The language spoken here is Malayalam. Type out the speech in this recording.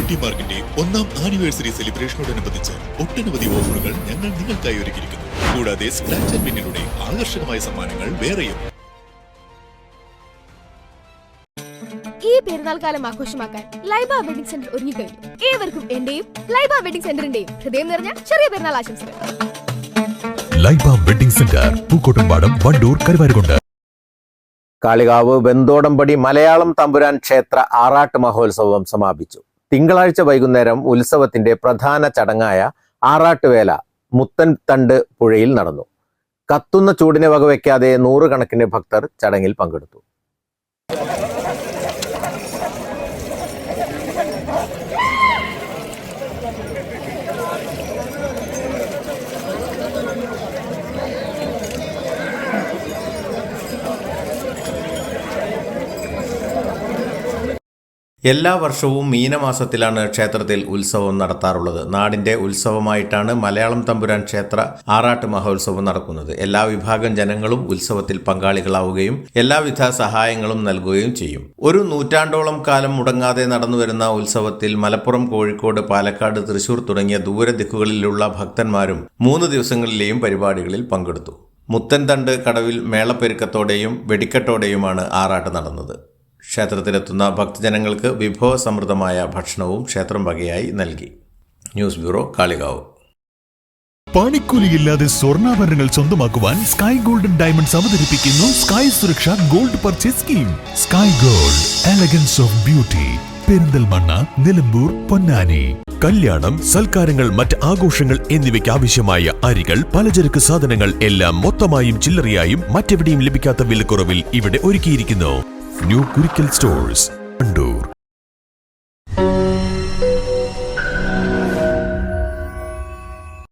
ബ്യൂട്ടി മാർക്കിന്റെ 1ാം ആനിവേഴ്സറി സെലിബ്രേഷനോടനുബന്ധിച്ച് ഒട്ടനവധി ഓഫറുകൾ ഞങ്ങൾ നിങ്ങൾക്കായി ഒരുക്കിയിരിക്കുന്നു. കൂടാതെ സ്ക്രാച്ച് ആൻഡ് വിന്നിലൂടെ ആകർഷകമായ സമ്മാനങ്ങൾ വേറെയും. ഈ പെരുന്നാൾ കാലം ആഘോഷമാക്കാൻ ലൈബ വെഡിംഗ് സെന്റർ ഒരുങ്ങിക്കഴിഞ്ഞു. ഏവർക്കും എന്റെയും ലൈബ വെഡിംഗ് സെന്ററിന്റെയും ഹൃദയം നിറഞ്ഞ ചെറിയ പെരുന്നാൾ ആശംസകൾ. Laiba wedding centre, Pookkottumpadam, Wandoor, Karuvarakundu. കാളികാവ് ബെന്തോടമ്പടി മലയാളം തമ്പുരാൻ ക്ഷേത്ര ആറാട്ട് മഹോത്സവം സമാപിച്ചു. തിങ്കളാഴ്ച വൈകുന്നേരം ഉത്സവത്തിന്റെ പ്രധാന ചടങ്ങായ ആറാട്ടുവേല മുത്തൻതണ്ട് പുഴയിൽ നടന്നു. കത്തുന്ന ചൂടിനെ വകവയ്ക്കാതെ നൂറുകണക്കിന് ഭക്തർ ചടങ്ങിൽ പങ്കെടുത്തു. എല്ലാ വർഷവും മീനമാസത്തിലാണ് ക്ഷേത്രത്തിൽ ഉത്സവം നടത്താറുള്ളത്. നാടിന്റെ ഉത്സവമായിട്ടാണ് മലയാളം തമ്പുരാൻ ക്ഷേത്ര ആറാട്ട് മഹോത്സവം നടക്കുന്നത്. എല്ലാ വിഭാഗം ജനങ്ങളും ഉത്സവത്തിൽ പങ്കാളികളാവുകയും എല്ലാവിധ സഹായങ്ങളും നൽകുകയും ചെയ്യും. ഒരു നൂറ്റാണ്ടോളം കാലം മുടങ്ങാതെ നടന്നുവരുന്ന ഉത്സവത്തിൽ മലപ്പുറം, കോഴിക്കോട്, പാലക്കാട്, തൃശൂർ തുടങ്ങിയ ദൂരദിക്കുകളിലുള്ള ഭക്തന്മാരും 3 ദിവസങ്ങളിലെയും പരിപാടികളിൽ പങ്കെടുത്തു. മുത്തൻതണ്ട് കടവിൽ മേളപ്പെരുക്കത്തോടെയും വെടിക്കെട്ടോടെയുമാണ് ആറാട്ട് നടന്നത്. ക്ഷേത്രത്തിലെത്തുന്ന ഭക്തജനങ്ങൾക്ക് വിഭവസമൃദ്ധമായ ഭക്ഷണവും ക്ഷേത്രം വകയായി നൽകി. News bureau, Kalikavu. പണിക്കൂലിയില്ലാതെ സ്വർണ്ണാഭരണങ്ങൾ സ്വന്തമാക്കുവാൻ സ്കൈ ഗോൾഡൻ ഡയമണ്ട്സ് അവതരിപ്പിക്കുന്നു സ്കൈ സുരക്ഷ gold purchase scheme. Sky gold, elegance of beauty. Perinthalmanna, Nilambur, Ponnani. കല്യാണം, സൽക്കാരങ്ങൾ, മറ്റ് ആഘോഷങ്ങൾ എന്നിവയ്ക്ക് ആവശ്യമായ അരികൾ, പലചരക്ക് സാധനങ്ങൾ എല്ലാം മൊത്തമായും ചില്ലറയായും മറ്റെവിടെയും ലഭിക്കാത്ത വിലക്കുറവിൽ ഇവിടെ ഒരുക്കിയിരിക്കുന്നു. New Kurikkal stores, Wandoor.